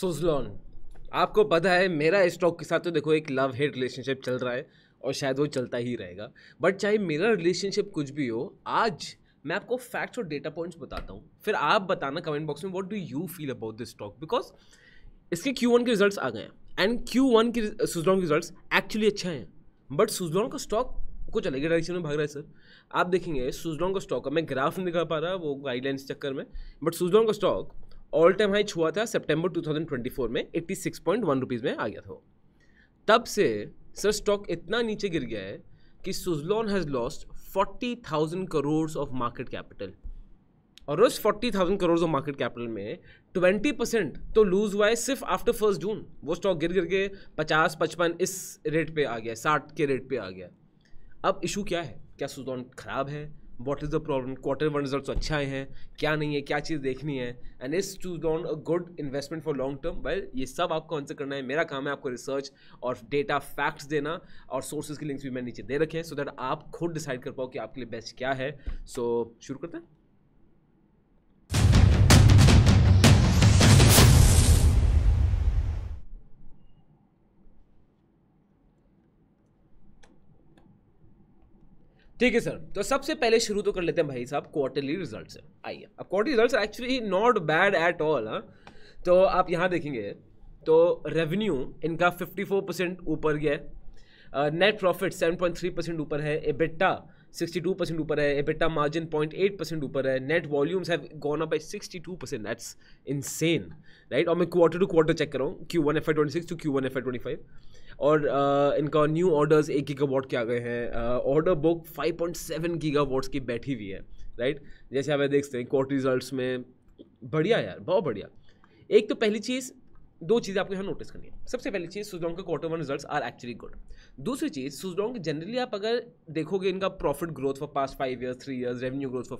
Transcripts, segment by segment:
सुज़लॉन, आपको पता है मेरा इस स्टॉक के साथ तो देखो एक लव हेट रिलेशनशिप चल रहा है और शायद वो चलता ही रहेगा। बट चाहे मेरा रिलेशनशिप कुछ भी हो, आज मैं आपको फैक्ट्स और डेटा पॉइंट्स बताता हूँ, फिर आप बताना कमेंट बॉक्स में what do you feel about this stock. Because इसके Q1 के रिजल्ट्स आ गए हैं एंड Q1 के सुज़लॉन के रिजल्ट्स एक्चुअली अच्छे हैं, बट सुज़लॉन का स्टॉक कुछ अलग डायरेक्शन में भाग रहा है सर। आप देखेंगे सुज़लॉन का स्टॉक, अब मैं ग्राफ नहीं दिखा पा रहा वो गाइडलाइंस चक्कर में, बट सुज़लॉन का स्टॉक ऑल टाइम हाई छुआ था सितंबर 2024 में 86.1 रुपीज़ में आ गया था। तब से सर स्टॉक इतना नीचे गिर गया है कि Suzlon has lost 40,000 crore of market capital, और उस 40,000 करोड़ ऑफ मार्केट कैपिटल में 20% तो लूज हुआ है सिर्फ आफ्टर 1 जून। वो स्टॉक गिर गिर के 50-55 इस रेट पे आ गया, 60 के रेट पे आ गया। अब इशू क्या है? क्या सुज़लॉन खराब है? What is the problem? Q1 results अच्छे आए हैं, क्या नहीं है, क्या चीज़ देखनी है, and is Suzlon a good investment for long term? Well, ये सब आपको आंसर करना है। मेरा काम है आपको रिसर्च और डेटा फैक्ट्स देना, और सोर्सेज के लिंक्स भी मैंने नीचे दे रखे हैं सो दैट आप खुद डिसाइड कर पाओ कि आपके लिए बेस्ट क्या है। सो शुरू करते हैं। ठीक है सर, तो सबसे पहले शुरू तो कर लेते हैं भाई साहब क्वार्टरली रिजल्ट से। आइए, अब quarterly results actually not bad at all. हाँ, तो आप यहाँ देखेंगे तो रेवेन्यू इनका 54% ऊपर गया है, नेट प्रॉफिट 7.3% ऊपर है, एबिटा 62% ऊपर है, एबिटा मार्जिन 0.8% ऊपर है, net volumes have gone up by 62%। That's insane, right? और मैं क्वार्टर टू क्वार्टर चेक कर रहा हूँ, Q1 FY26 to Q1 FY25, और इनका न्यू ऑर्डर्स 1 गीगावाट के आ गए हैं, ऑर्डर बुक 5.7 गीगावाट्स की बैठी हुई है, राइट? जैसे आप देख सकते हैं क्वार्टर रिजल्ट्स में, बढ़िया यार, बहुत बढ़िया। एक तो पहली चीज़, दो चीज़ें आपको यहाँ नोटिस करनी है। सबसे पहली चीज़, सुज़लॉन के Q1 results are actually good. दूसरी चीज़, सुज़लॉन के जनरली आप अगर देखोगे इनका profit growth for past 5 years, 3 years, revenue growth for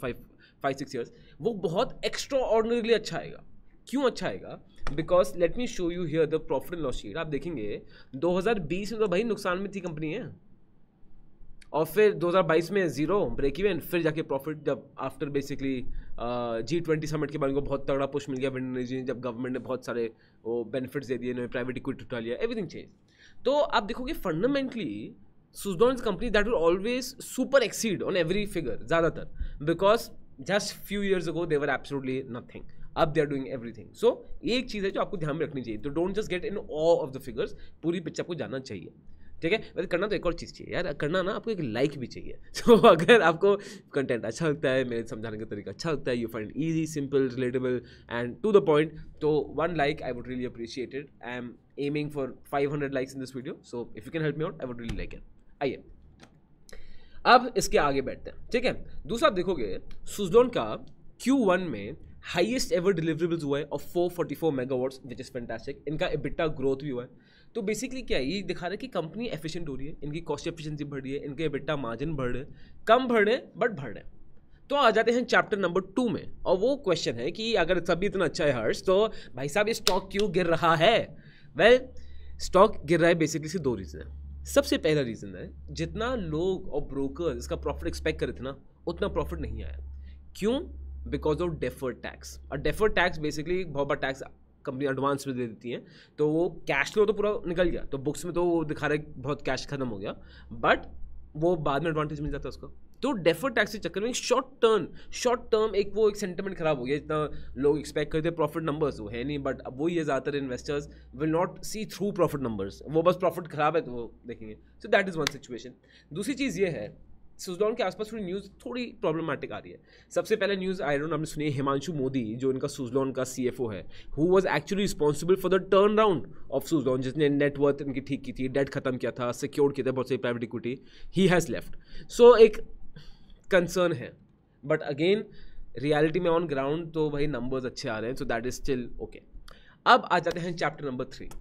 5-6 years, वो बहुत एक्स्ट्रा ऑर्डिनरीली अच्छा आएगा। क्यों अच्छा आएगा? Because let me show you here the profit and loss sheet. आप देखेंगे 2020 में तो भाई नुकसान में थी कंपनी है, और फिर 2022 में जीरो ब्रेक इवन, फिर जाके प्रॉफिट, जब आफ्टर बेसिकली G20 समिट के बाद उनको बहुत तगड़ा पुश मिल गया विंड एनर्जी, जब गवर्नमेंट ने बहुत सारे वो बेनिफिट्स दे दिए, इन्होंने प्राइवेट इक्विटी उठा लिया, एवरीथिंग चेंज। तो आप देखोगे fundamentally Suzlon is company that will always super exceed on every figure, ज़्यादातर, because just few years ago they were absolutely nothing, अब they are doing everything. So एक चीज़ है जो आपको ध्यान में रखनी चाहिए, तो don't just get in all of the figures, पूरी पिक्चर आपको जानना चाहिए, ठीक है? वैसे करना तो एक और चीज़ चाहिए यार, करना ना आपको एक लाइक भी चाहिए। तो अगर आपको कंटेंट अच्छा लगता है, मेरे समझाने का तरीका अच्छा लगता है, you find easy, simple, relatable and to the point, तो 1 like I would really appreciate it. I am aiming for 500 likes in this video, so if you can help me out I would really like it. आइए अब इसके आगे बैठते हैं, ठीक है? दूसरा आप देखोगे सुज़लॉन का Q1 में हाईएस्ट एवर डिलीवरेबल्स हुआ है of 444 megawatts, which is fantastic. इनका एबिटा ग्रोथ भी हुआ है। तो बेसिकली क्या है, ये दिखा रहा है कि कंपनी एफिशिएंट हो रही है, इनकी कॉस्ट एफिशिएंसी बढ़ रही है, इनके एबिटा मार्जिन बढ़ रहे हैं, कम बढ़ रहे हैं बट बढ़ रहे हैं। तो आ जाते हैं चैप्टर नंबर 2 में, और वो क्वेश्चन है कि अगर सभी इतना अच्छा है हर्ष, तो भाई साहब ये स्टॉक क्यों गिर रहा है? वेल, स्टॉक गिर रहा है बेसिकली से 2 रीज़न है। सबसे पहला रीज़न है, जितना लोग और ब्रोकर्स इसका प्रॉफिट एक्सपेक्ट करे थे ना, उतना प्रॉफिट नहीं आया। क्यों? Because of deferred tax. और डेफर्ड टैक्स बेसिकली बहुत बड़ा टैक्स कंपनी एडवांस में दे देती हैं, तो वो कैश फ्लो तो पूरा निकल गया, तो बुक्स में तो वो दिखा रहा है बहुत कैश खत्म हो गया, बट वो बाद में एडवांटेज मिल जाता है उसका। तो डेफर्ड टैक्स के चक्कर में शॉर्ट टर्म एक सेंटिमेंट खराब हो गया। जितना लोग एक्सपेक्ट करते प्रॉफिट नंबर्स वो है नहीं, बट अब वो ये ज़्यादातर investors will not see through profit numbers, वो बस प्रॉफिट खराब है तो वो देखेंगे। So that is one situation. दूसरी चीज़ ये है, सुज़लॉन के आसपास थोड़ी न्यूज़ थोड़ी प्रॉब्लमेटिक आ रही है। सबसे पहले न्यूज़ आई डोंट नो आपने सुनी है, हिमांशु मोदी जो इनका सुज़लॉन का CFO है, who was actually responsible for the turn round of Suzlon, जिसने नेटवर्थ इनकी ठीक की थी, डेट खत्म किया था, सिक्योर किया था बहुत सारी private equity, he has left. So एक कंसर्न है, बट अगेन रियलिटी में ऑन ग्राउंड तो भाई नंबर्स अच्छे आ रहे हैं, so that is still okay. अब आ जाते हैं चैप्टर नंबर 3।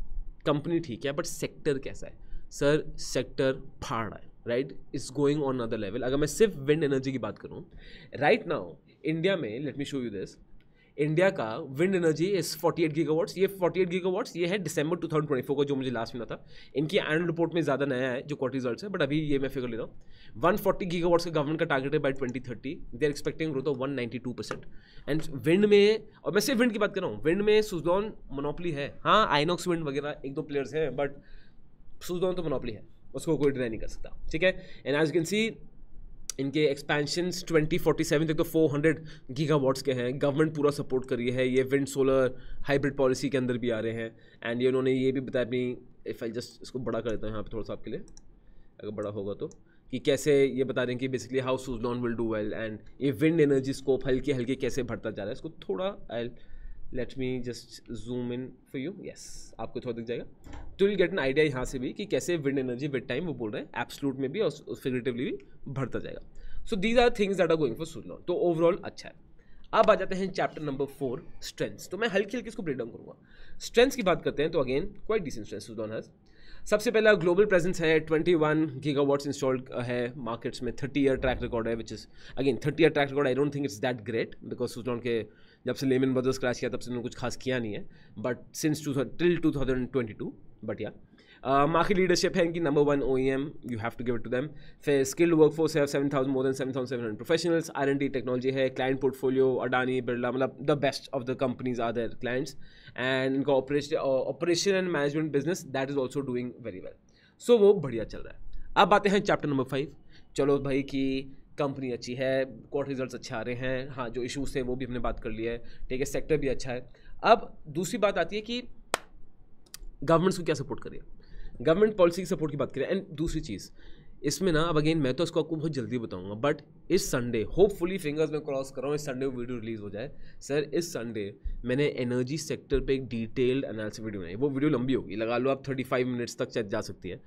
कंपनी ठीक है बट सेक्टर कैसा है? सर सेक्टर फाड़ रहा है, right? It's going on other level. अगर मैं सिर्फ विंड एनर्जी की बात करूं, राइट नाउ इंडिया में, let me show you this, India का विंड एनर्जी इज 48 गीगावाट्स। ये 48 गीगावाट्स ये है दिसंबर 2024 का, जो मुझे लास्ट मिला था। इनकी एनुअल रिपोर्ट में ज़्यादा नया है जो क्वार्टर रिजल्ट्स है, बट अभी ये मैं फिगर ले रहा हूँ। 140 गीगावाट्स का गवर्नमेंट का टारगेट है by 2030। They are expecting growth of 192%। And wind में, और मैं सिर्फ विंड की बात कर रहा हूँ, विंड में सुजलॉन मोनोपोली है। हाँ, आइनॉक्स विंड वगैरह एक दो प्लेयर्स हैं, बट सुजलॉन तो मोनोपोली है, उसको कोई डिनाई नहीं कर सकता, ठीक है। And as you can see इनके एक्सपेंशंस 2047 तक तो 400 गीगावाट्स के हैं। गवर्नमेंट पूरा सपोर्ट कर रही है, ये विंड सोलर हाइब्रिड पॉलिसी के अंदर भी आ रहे हैं। एंड ये उन्होंने ये भी बताया अपनी, इफ़ आई जस्ट इसको बड़ा कर देता हूँ यहाँ पे थोड़ा सा आपके लिए, अगर बड़ा होगा तो, कि कैसे ये बता रहे हैं कि basically how Suzlon will do well. And ये विंड एनर्जी स्कोप हल्के हल्के कैसे बढ़ता जा रहा है, इसको थोड़ा I let me just zoom in for you. Yes, आपको थोड़ा दिख जाएगा, तो विल गेट एन आइडिया यहाँ से भी कि कैसे विंड एनर्जी विद टाइम, वो बोल रहे हैं एब्सोल्यूट में भी और फिगरेटिवली भी बढ़ता जाएगा। So these are things that are going for Suzlon. तो ओवरऑल अच्छा है। अब आ जाते हैं चैप्टर नंबर 4 स्ट्रेंथ्स। तो मैं हल्की हल्की इसको ब्रेक डाउन करूँगा। स्ट्रेंथ्स की बात करते हैं तो again quite decent strengths Suzlon has. सबसे पहला ग्लोबल प्रेजेंस है, 21 गीगावाट्स इंस्टॉल्ड है मार्केट्स में, 30 ईयर ट्रैक रिकॉर्ड है, which is again 30 year track record. I don't think it's that great because Suzlon के जब से लेमन ब्रदर्स क्रैश किया तब से उन्होंने कुछ खास किया नहीं है, बट सिंस टिल 2022, बट या मार्केट लीडरशिप है इनकी, number 1 OEM, you have to give it to them. फिर स्किल्ड वर्कफोर्स है, 7,000 more than 7,700 professionals. R&D technology है, क्लाइंट पोर्टफोलियो अडानी बिरला, मतलब the best of the companies are their clients. And इनका operation and management business that is also doing very well. So वो बढ़िया चल रहा है। अब आते हैं चैप्टर नंबर 5। चलो भाई कि कंपनी अच्छी है, क्वार्टर रिजल्ट्स अच्छे आ रहे हैं, हाँ जो इशूज़ थे वो भी हमने बात कर लिया है, ठीक है, सेक्टर भी अच्छा है। अब दूसरी बात आती है कि गवर्नमेंट्स को क्या सपोर्ट करें, गवर्नमेंट पॉलिसी की सपोर्ट की बात करें। एंड दूसरी चीज़ इसमें ना, अब अगेन मैं तो इसको आपको बहुत जल्दी बताऊंगा, बट इस संडे होपफुली फिंगर्स में क्रॉस कर रहा हूँ, इस संडे वीडियो रिलीज हो जाए। सर इस संडे मैंने एनर्जी सेक्टर पे एक डिटेल्ड एनालिसिस वीडियो बनाई। वो वीडियो लंबी होगी, लगा लो आप 35 मिनट्स तक जा सकती है,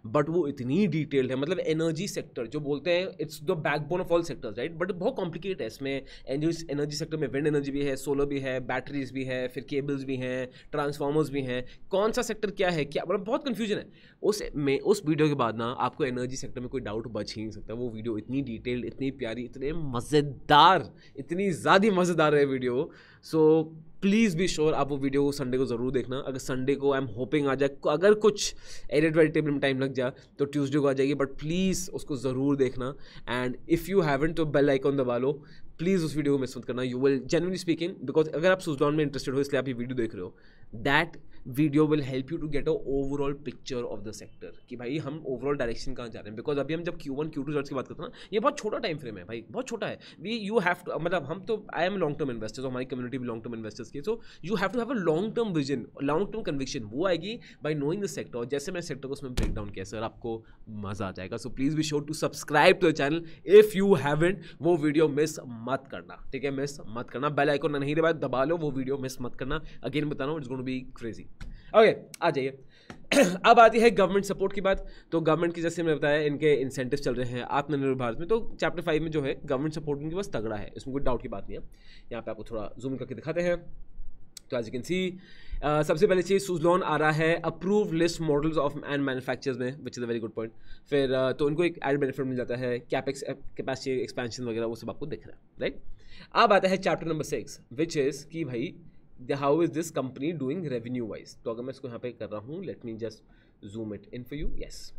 बट वो इतनी डिटेल्ड है। मतलब एनर्जी सेक्टर जो बोलते हैं it's the backbone of all sectors, right, but बहुत कॉम्प्लिकेट है। इसमें एनर्जी सेक्टर में विंड एनर्जी भी है, सोलर भी है, बैटरीज भी है, फिर केबल्स भी हैं, ट्रांसफार्मर्स भी हैं, कौन सा सेक्टर क्या है, क्या, मतलब बहुत कन्फ्यूजन है। उस वीडियो के बाद ना आपको एनर्जी सेक्टर में कोई डाउट बच ही नहीं सकता। वो वीडियो इतनी डिटेल्ड, इतनी प्यारी, इतने मज़ेदार, इतनी ज़्यादा मज़ेदार है video. So please be sure आप वो वीडियो को संडे को ज़रूर देखना। अगर संडे को आई एम होपिंग आ जाए, अगर कुछ एडिट वेडिटेबल में टाइम लग जाए तो ट्यूसडे को आ जाएगी, बट प्लीज़ उसको ज़रूर देखना। एंड इफ़ यू हैवंट तो बेल आइकॉन दबा लो, प्लीज़ उस वीडियो को मिस मत करना। You will genuinely speaking, because अगर आप सुजलॉन में इंटरेस्टेड हो इसलिए आप ये वीडियो देख रहे हो, that video will help you to get a overall picture of the sector कि भाई हम ओवरऑल डायरेक्शन कहाँ जा रहे हैं। बिकॉज अभी हम जब Q1 Q2 रिजल्ट्स की बात करते हैं ना, ये बहुत छोटा टाइम फ्रेम है भाई, बहुत छोटा है। यू हैव टू, मतलब हम तो I am long term investors, हमारी कम्युनिटी भी लॉन्ग टर्म इन्वेस्टर्स की, so you have to have a long term vision, long term conviction. वो आएगी बाई नोइंग द सेक्टर। जैसे मैंने सेक्टर को उसमें ब्रेक डाउन किया सर, आपको मजा आ जाएगा। So please be sure to subscribe to the channel if you haven't. वो वीडियो मिस मत करना, ठीक है, मिस मत करना। बेल आइकन नहीं दबा लो, वो वीडियो मिस मत करना। अगेन बता रहा हूँ, it's going to be crazy. Okay, आ जाइए। अब आती है गवर्नमेंट सपोर्ट की बात। तो गवर्नमेंट की, जैसे मैंने बताया, इनके इंसेंटिव चल रहे हैं आत्मनिर्भर भारत में। तो चैप्टर 5 में जो है गवर्नमेंट सपोर्ट इनके पास तगड़ा है, इसमें कोई डाउट की बात नहीं है। यहाँ पे आपको थोड़ा जूम करके दिखाते हैं। तो एज यू कैन सी, सबसे पहले चीज़ सुजलॉन आ रहा है approve list models of and manufacturers में, which is a very good point. फिर तो उनको एक एड बेनिफिट मिल जाता है, कैपेक्स कैपेसिटी एक्सपेंशन वगैरह, वो सब आपको दिख रहा है, राइट। अब आता है चैप्टर नंबर 6, विच इज़ कि भाई how is this company doing revenue wise. तो अगर मैं इसको यहाँ पे कर रहा हूँ, let me just zoom it in for you. Yes,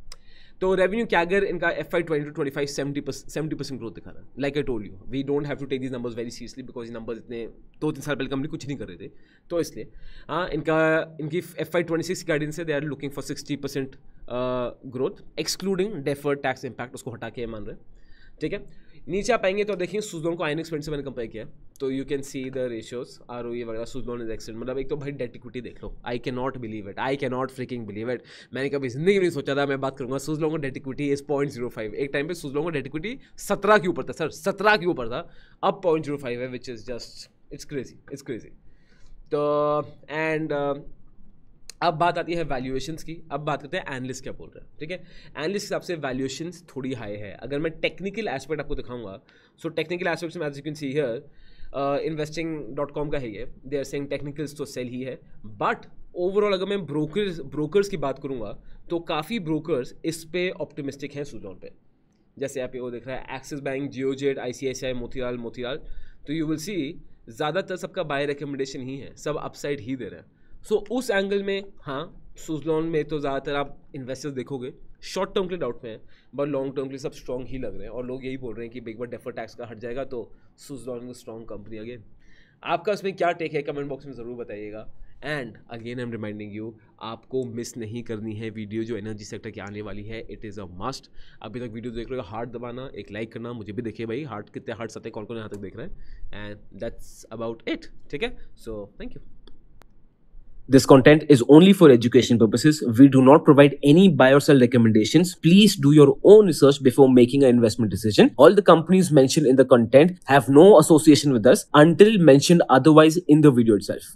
तो रेवेन्यू कैगर इनका FY 2025 70% ग्रोथ दिखा रहा है। Like I told you, we don't have to take these numbers very seriously, because ये नंबर्स इतने 2-3 साल पहले कंपनी कुछ नहीं कर रहे थे, तो इसलिए हाँ इनकी FY 26 गाइडेंस है, they are looking for 60% growth excluding deferred tax impact, उसको हटा के मान रहे हैं, ठीक है। नीचे आप आएंगे तो देखिए सुजलॉन को आइनॉक्स विंड से मैंने कंपेयर किया, तो you can see the ratios, ROE वगैरह। Suzlon is excellent. मतलब एक तो भाई डेट इक्विटी देख लो, I can not believe it, I can not freaking believe it. मैंने कभी जिंदगी में नहीं सोचा था मैं बात करूंगा सुजलॉन का डेट इक्विटी इज 0.05। एक टाइम पे सुजलॉन का डेट इक्विटी 17 के ऊपर था सर, 17 के ऊपर था, अब 0.05 है, which is just it's crazy. तो एंड अब बात आती है वैल्यूएशंस की। अब बात करते हैं एनालिस्ट क्या बोल रहे हैं, ठीक है। एनालिस्ट के हिसाब से वैल्यूएशंस थोड़ी हाई है। अगर मैं टेक्निकल एस्पेक्ट आपको दिखाऊंगा, सो टेक्निकल एस्पेक्ट में as you can see here investing.com का है ये, दे आर सेइंग टेक्निकल्स तो सेल ही है, बट ओवरऑल अगर मैं ब्रोकर्स की बात करूँगा तो काफ़ी ब्रोकर्स इस पे ऑप्टिमिस्टिक हैं सुजलॉन पे। जैसे आप ये वो देख रहा है एक्सिस बैंक, जियोजेट, ICICI, मोतीलाल। तो यू विल सी ज़्यादातर सबका बाय रिकमेंडेशन ही है, सब अपसाइड ही दे रहे हैं। सो उस एंगल में हाँ, सुज़लॉन में तो ज़्यादातर आप इन्वेस्टर्स देखोगे शॉर्ट टर्म के लिए डाउट में है, बट लॉन्ग टर्म के लिए सब स्ट्रॉन्ग ही लग रहे हैं, और लोग यही बोल रहे हैं कि एक बार डेफर टैक्स का हट जाएगा तो सुज़लॉन स्ट्रॉन्ग कंपनी अगेन। आपका उसमें क्या टेक है कमेंट बॉक्स में ज़रूर बताइएगा। And again I am reminding you, आपको मिस नहीं करनी है वीडियो जो एनर्जी सेक्टर की आने वाली है, इट इज़ अ मस्ट। अभी तक वीडियो देख रहे हो, हार्ट दबाना, एक लाइक करना, मुझे भी देखिए भाई हार्ट कितने हार्ट्स आते हैं, कौन कौन यहाँ तक देख रहे हैं, एंड दैट्स अबाउट इट। ठीक है, so thank you. This content is only for education purposes. We do not provide any buy or sell recommendations. Please do your own research before making an investment decision. All the companies mentioned in the content have no association with us until mentioned otherwise in the video itself.